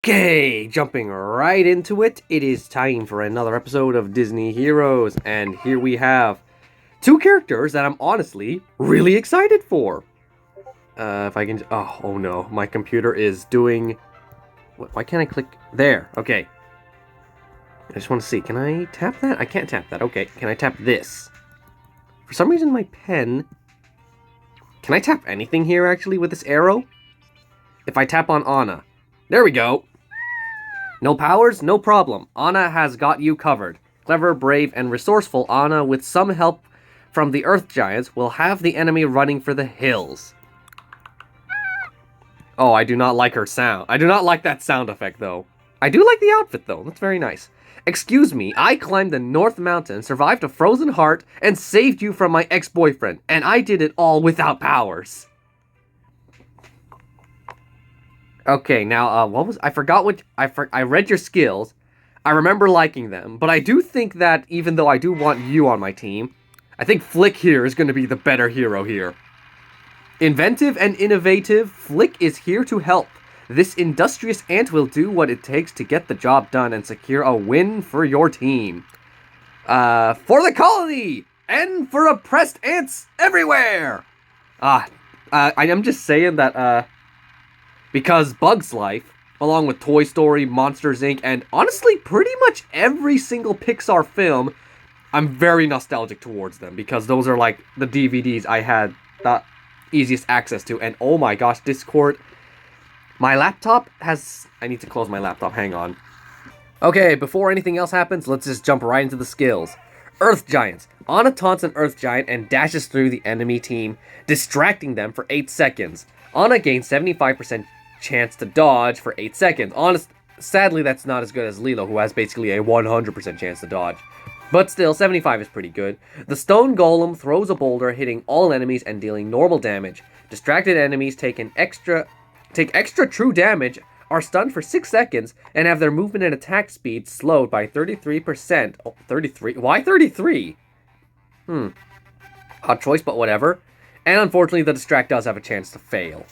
Okay, jumping right into it, it is time for another episode of Disney Heroes, and here we have two characters that I'm honestly really excited for. If I can, oh no, my computer is doing, why can't I click, there, okay. I just want to see, can I tap that? I can't tap that, okay, can I tap this? For some reason my pen, can I tap anything here actually with this arrow? If I tap on Anna, there we go. No powers? No problem. Anna has got you covered. Clever, brave, and resourceful Anna, with some help from the Earth Giants, will have the enemy running for the hills. Oh, I do not like her sound. I do not like that sound effect, though. I do like the outfit, though. That's very nice. Excuse me, I climbed the North Mountain, survived a frozen heart, and saved you from my ex-boyfriend, and I did it all without powers. Okay, now, what was... I forgot what... I read your skills. I remember liking them. But I do think that, even though I do want you on my team, I think Flik here is going to be the better hero here. Inventive and innovative, Flik is here to help. This industrious ant will do what it takes to get the job done and secure a win for your team. For the colony! And for oppressed ants everywhere! I am just saying that, because Bug's Life, along with Toy Story, Monsters, Inc., and honestly, pretty much every single Pixar film, I'm very nostalgic towards them, because those are, like, the DVDs I had the easiest access to, and oh my gosh, Discord, my laptop has... I need to close my laptop, hang on. Okay, before anything else happens, let's just jump right into the skills. Earth Giants. Anna taunts an Earth Giant and dashes through the enemy team, distracting them for 8 seconds. Anna gains 75% chance to dodge for 8 seconds. Sadly, that's not as good as Lilo, who has basically a 100% chance to dodge. But still, 75 is pretty good. The Stone Golem throws a boulder, hitting all enemies and dealing normal damage. Distracted enemies take extra true damage, are stunned for 6 seconds, and have their movement and attack speed slowed by 33%. Oh, 33? Why 33? Odd choice, but whatever. And unfortunately, the Distract does have a chance to fail.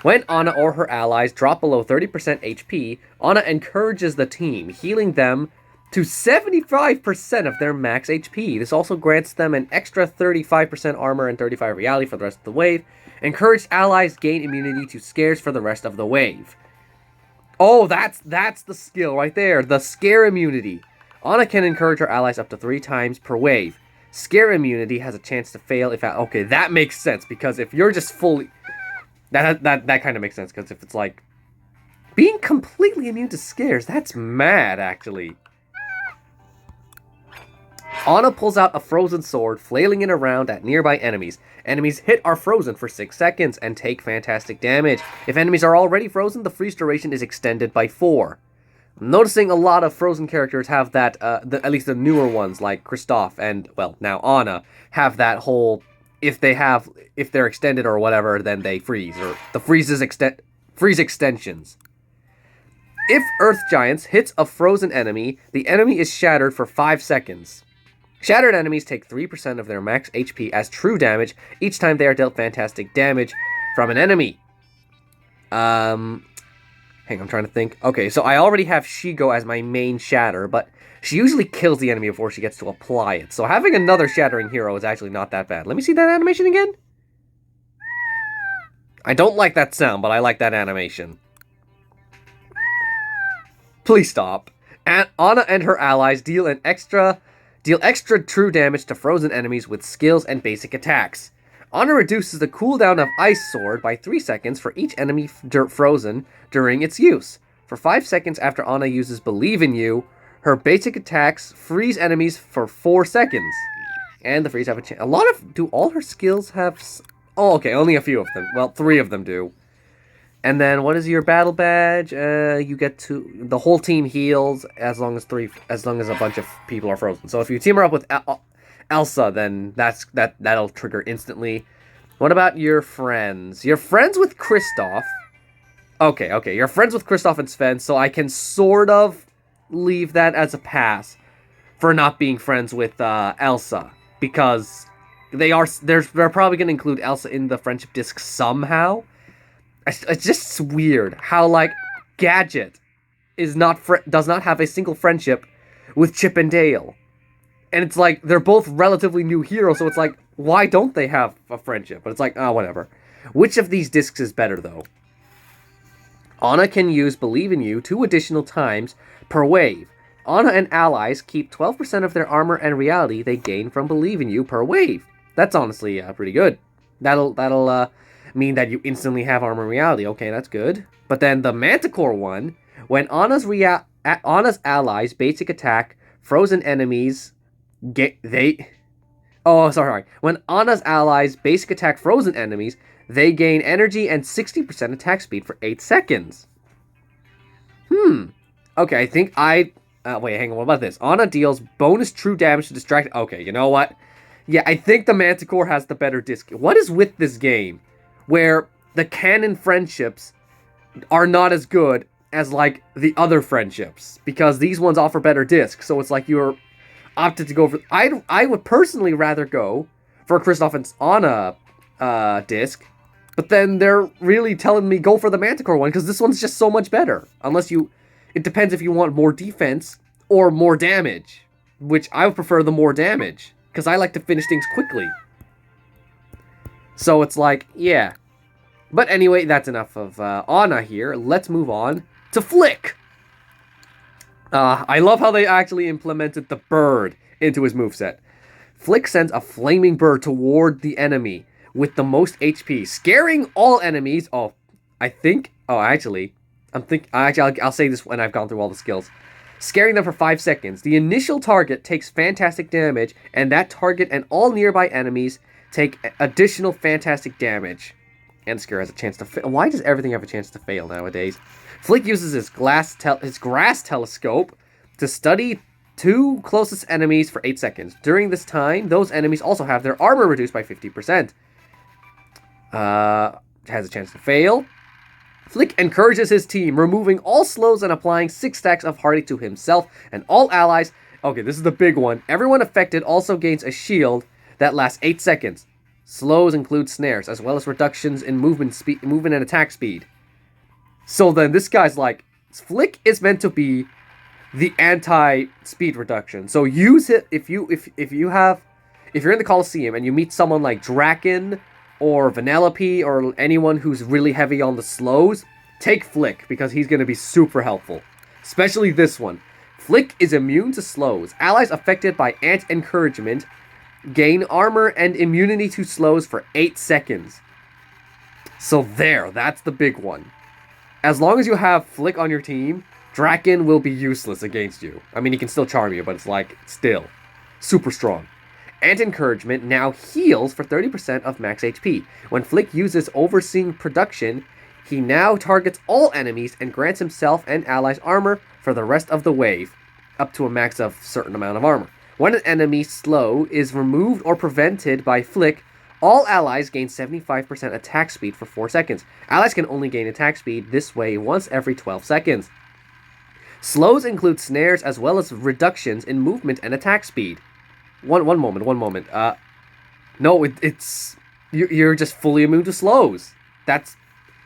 When Anna or her allies drop below 30% HP, Anna encourages the team, healing them to 75% of their max HP. This also grants them an extra 35% armor and 35 reality for the rest of the wave. Encouraged allies gain immunity to scares for the rest of the wave. Oh, that's the skill right there, the scare immunity. Anna can encourage her allies up to 3 times per wave. Scare immunity has a chance to fail if... Okay, that makes sense, because if you're just fully... That kind of makes sense, because if it's like... Being completely immune to scares, that's mad, actually. Anna pulls out a frozen sword, flailing it around at nearby enemies. Enemies hit are frozen for 6 seconds and take fantastic damage. If enemies are already frozen, the freeze duration is extended by 4. I'm noticing a lot of Frozen characters have that, at least the newer ones, like Kristoff and, well, now Anna, have that whole... If they're extended or whatever, then they freeze, or the freeze extensions. If Earth Giants hits a frozen enemy, the enemy is shattered for 5 seconds. Shattered enemies take 3% of their max HP as true damage each time they are dealt fantastic damage from an enemy. Hang on, I'm trying to think. Okay, so I already have Shigo as my main shatter, but she usually kills the enemy before she gets to apply it. So having another shattering hero is actually not that bad. Let me see that animation again. I don't like that sound, but I like that animation. Please stop. And Anna and her allies deal extra true damage to frozen enemies with skills and basic attacks. Anna reduces the cooldown of Ice Sword by 3 seconds for each enemy frozen during its use. For 5 seconds after Anna uses Believe in You, her basic attacks freeze enemies for 4 seconds. And the freeze have a chance. Do all her skills have... Oh, okay, only a few of them. Well, 3 of them do. And then, what is your battle badge? You get to... The whole team heals as long as a bunch of people are frozen. So if you team her up with Elsa, then that'll trigger instantly. What about your friends? You're friends with Kristoff. Okay, you're friends with Kristoff and Sven, so I can sort of leave that as a pass for not being friends with Elsa, because they're probably going to include Elsa in the friendship disc somehow. It's just weird how, like, Gadget does not have a single friendship with Chip and Dale. And it's like, they're both relatively new heroes, so it's like, why don't they have a friendship? But it's like, whatever. Which of these discs is better, though? Anna can use Believe in You 2 additional times per wave. Anna and allies keep 12% of their armor and reality they gain from Believe in You per wave. That's honestly pretty good. That'll mean that you instantly have armor and reality. Okay, that's good. But then the Manticore one, when Anna's allies basic attack frozen enemies, When Anna's allies basic attack frozen enemies, they gain energy and 60% attack speed for 8 seconds. Okay, I think wait, hang on, what about this? Anna deals bonus true damage to distract... Okay, you know what? Yeah, I think the Manticore has the better disc. What is with this game? Where the canon friendships are not as good as, like, the other friendships. Because these ones offer better discs, so it's like you're opted to go for... I would personally rather go for Kristoff and Anna disc, but then they're really telling me go for the Manticore one, because this one's just so much better. Unless you... It depends if you want more defense or more damage, which I would prefer the more damage, because I like to finish things quickly. So it's like, yeah. But anyway, that's enough of Anna here. Let's move on to Flik. I love how they actually implemented the bird into his moveset. Flik sends a flaming bird toward the enemy with the most HP, scaring all enemies. I'll say this when I've gone through all the skills. Scaring them for 5 seconds. The initial target takes fantastic damage, and that target and all nearby enemies take additional fantastic damage. And Scare has a chance to fail. Why does everything have a chance to fail nowadays? Flik uses his grass telescope to study 2 closest enemies for 8 seconds. During this time, those enemies also have their armor reduced by 50%. Has a chance to fail. Flik encourages his team, removing all slows and applying 6 stacks of Hardy to himself and all allies. Okay, this is the big one. Everyone affected also gains a shield that lasts 8 seconds. Slows include snares, as well as reductions in movement and attack speed. So then this guy's like, Flik is meant to be the anti-speed reduction. So use it if you're in the Coliseum and you meet someone like Draken or Vanellope or anyone who's really heavy on the slows, take Flik, because he's going to be super helpful. Especially this one. Flik is immune to slows. Allies affected by Ant Encouragement gain armor and immunity to slows for 8 seconds. So that's the big one. As long as you have Flik on your team, Draken will be useless against you. I mean, he can still charm you, but it's like, still, super strong. Ant Encouragement now heals for 30% of max HP. When Flik uses Overseeing Production, he now targets all enemies and grants himself and allies armor for the rest of the wave, up to a max of a certain amount of armor. When an enemy slow is removed or prevented by Flik, all allies gain 75% attack speed for 4 seconds. Allies can only gain attack speed this way once every 12 seconds. Slows include snares as well as reductions in movement and attack speed. One moment. No, it's... You're just fully immune to slows.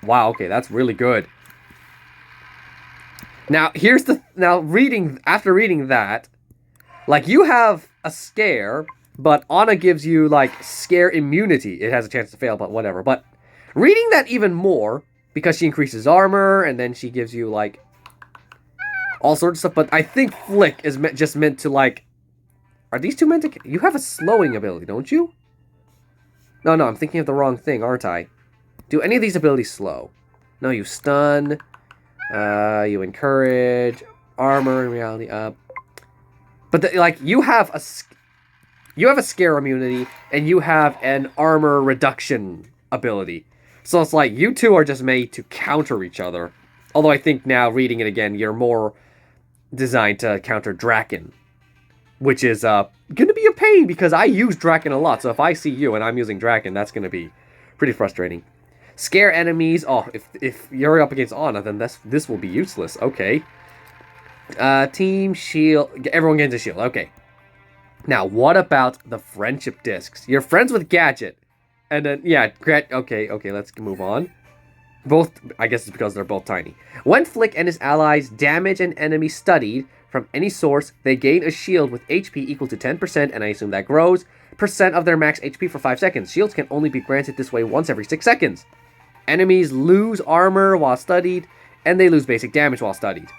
Wow, okay, that's really good. Now, after reading that, like, you have a scare, but Anna gives you, like, scare immunity. It has a chance to fail, but whatever. But reading that even more, because she increases armor, and then she gives you, like, all sorts of stuff. But I think Flik is just meant to, like... Are these two meant to... You have a slowing ability, don't you? No, I'm thinking of the wrong thing, aren't I? Do any of these abilities slow? No, you stun. You encourage. Armor, in reality, But, you have a scare immunity, and you have an armor reduction ability. So it's like, you two are just made to counter each other. Although I think now, reading it again, you're more designed to counter Draken. Which is, gonna be a pain, because I use Draken a lot. So if I see you and I'm using Draken, that's gonna be pretty frustrating. Scare enemies. Oh, if you're up against Anna, then this will be useless. Okay. Team shield. Everyone gets a shield. Okay. Now, what about the friendship discs? You're friends with Gadget. And then, yeah, okay, let's move on. Both, I guess it's because they're both tiny. When Flik and his allies damage an enemy studied from any source, they gain a shield with HP equal to 10%, and I assume that grows, percent of their max HP for 5 seconds. Shields can only be granted this way once every 6 seconds. Enemies lose armor while studied, and they lose basic damage while studied.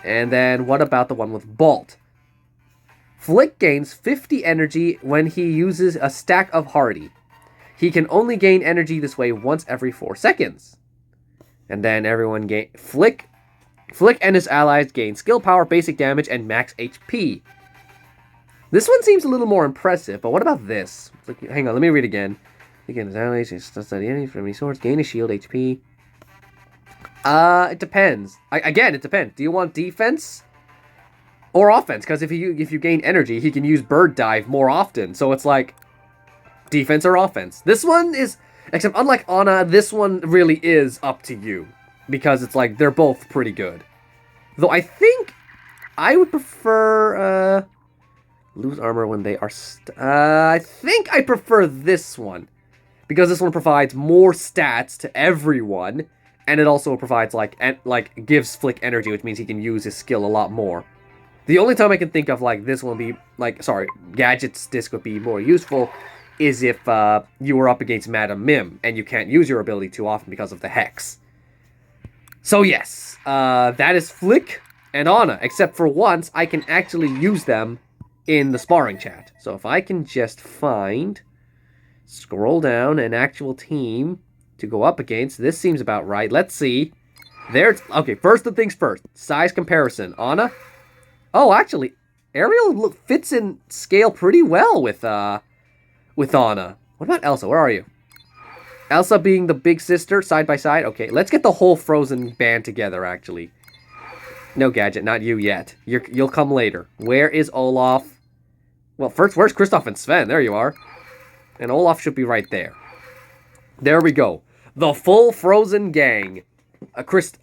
And then, what about the one with Bolt? Flik gains 50 energy when he uses a stack of Hardy. He can only gain energy this way once every 4 seconds. And then everyone gain Flik and his allies gain skill power, basic damage, and max HP. This one seems a little more impressive, but what about this? Hang on, let me read again. Again, his allies study any from any source, gain a shield, HP. It depends. Again, it depends. Do you want defense or offense? Because if you gain energy, he can use Bird Dive more often. So it's like defense or offense. This one is, except unlike Anna, this one really is up to you. Because it's like, they're both pretty good. Though I think I would prefer, lose armor when they are, I think I prefer this one. Because this one provides more stats to everyone. And it also provides, gives Flik energy, which means he can use his skill a lot more. The only time I can think of, this one be, Gadget's disc would be more useful is if you were up against Madam Mim, and you can't use your ability too often because of the Hex. So yes, that is Flik and Anna, except for once, I can actually use them in the sparring chat. So if I can just scroll down an actual team to go up against, this seems about right. Let's see. Okay, first things first. Size comparison. Anna? Oh, actually, Ariel fits in scale pretty well with Anna. What about Elsa? Where are you? Elsa being the big sister, side by side. Okay, let's get the whole Frozen band together, actually. No, Gadget, not you yet. You'll come later. Where is Olaf? Well, first, where's Kristoff and Sven? There you are. And Olaf should be right there. There we go. The full Frozen gang.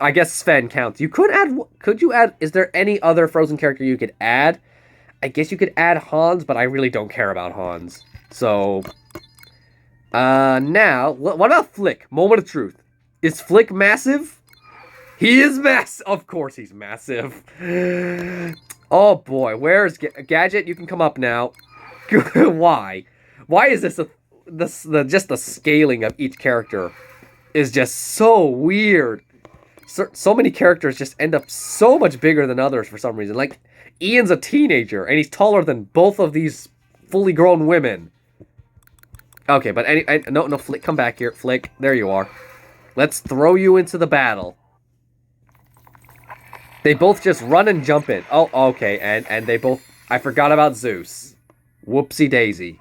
I guess Sven counts. Could you add, is there any other Frozen character you could add? I guess you could add Hans, but I really don't care about Hans. So, now, what about Flik? Moment of truth. Is Flik massive? He is massive. Of course he's massive. Oh boy, where's Gadget? You can come up now. Why? Why is this just the scaling of each character is just so weird. So many characters just end up so much bigger than others for some reason. Like, Ian's a teenager, and he's taller than both of these fully grown women. Okay, but no, Flik, come back here. Flik, there you are. Let's throw you into the battle. They both just run and jump in. Oh, okay, and they both, I forgot about Zeus. Whoopsie daisy.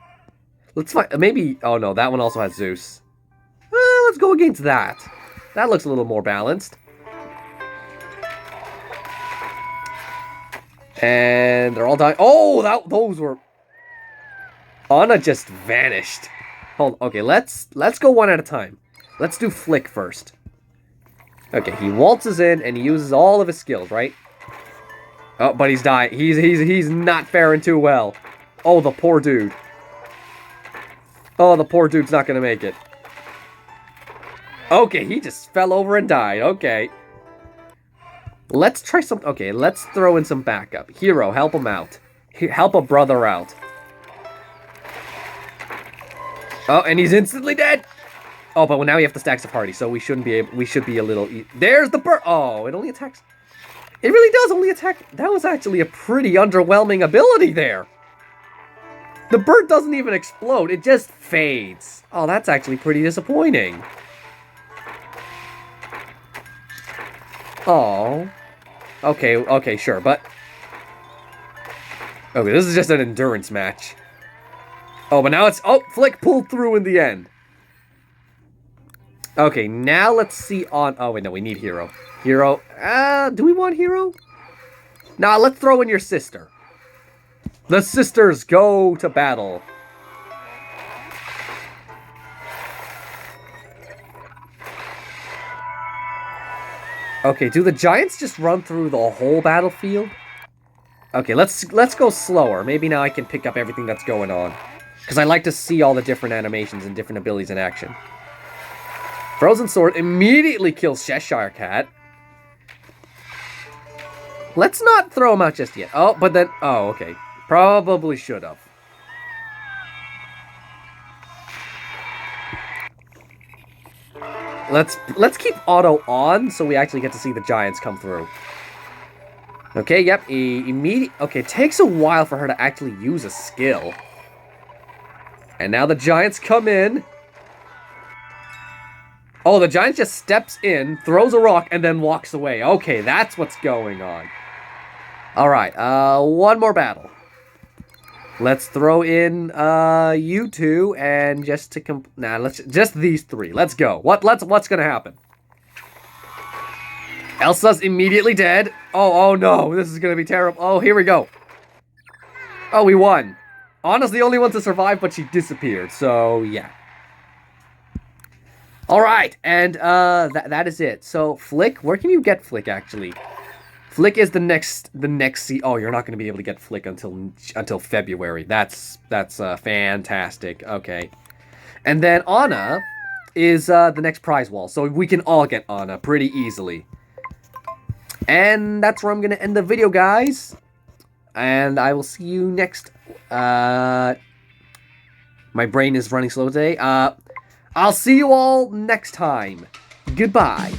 Let's find, maybe, oh no, that one also has Zeus. Let's go against that. That looks a little more balanced. And they're all dying. Oh, those were... Anna just vanished. Okay, let's go one at a time. Let's do Flik first. Okay, he waltzes in and he uses all of his skills, right? Oh, but he's dying. He's not faring too well. Oh, the poor dude. Oh, the poor dude's not gonna make it. Okay, he just fell over and died. Okay. Let's try some... Okay, let's throw in some backup. Hero, help him out. Help a brother out. Oh, and he's instantly dead! Oh, but now we have the stacks of Hardy, so we shouldn't be able... We should be a little... There's the bird! Oh, it only attacks... It really does only attack... That was actually a pretty underwhelming ability there. The bird doesn't even explode. It just fades. Oh, that's actually pretty disappointing. Oh. Okay, sure, but... Okay, this is just an endurance match. Oh, but now it's... Oh, Flik pulled through in the end. Okay, now let's see on... Oh, wait, no, we need Hero. Hero... do we want Hero? Nah, let's throw in your sister. The sisters go to battle. Okay, do the giants just run through the whole battlefield? Okay, let's go slower. Maybe now I can pick up everything that's going on. Because I like to see all the different animations and different abilities in action. Frozen Sword immediately kills Cheshire Cat. Let's not throw him out just yet. Oh, but then... Oh, okay. Probably should have. Let's keep auto on so we actually get to see the giants come through. Okay, yep. Okay, it takes a while for her to actually use a skill. And now the giants come in. Oh, the giant just steps in, throws a rock, and then walks away. Okay, that's what's going on. Alright, one more battle. Let's throw in, you two, and just to just these three. Let's go. What's gonna happen? Elsa's immediately dead. Oh no, this is gonna be terrible. Oh, here we go. Oh, we won. Anna's the only one to survive, but she disappeared, so yeah. Alright, and, that is it. So, Flik, where can you get Flik, actually? Flik is the next oh, you're not going to be able to get Flik until February. That's fantastic. Okay. And then Anna is the next prize wall. So we can all get Anna pretty easily. And that's where I'm going to end the video, guys. And I will see you next. My brain is running slow today. I'll see you all next time. Goodbye.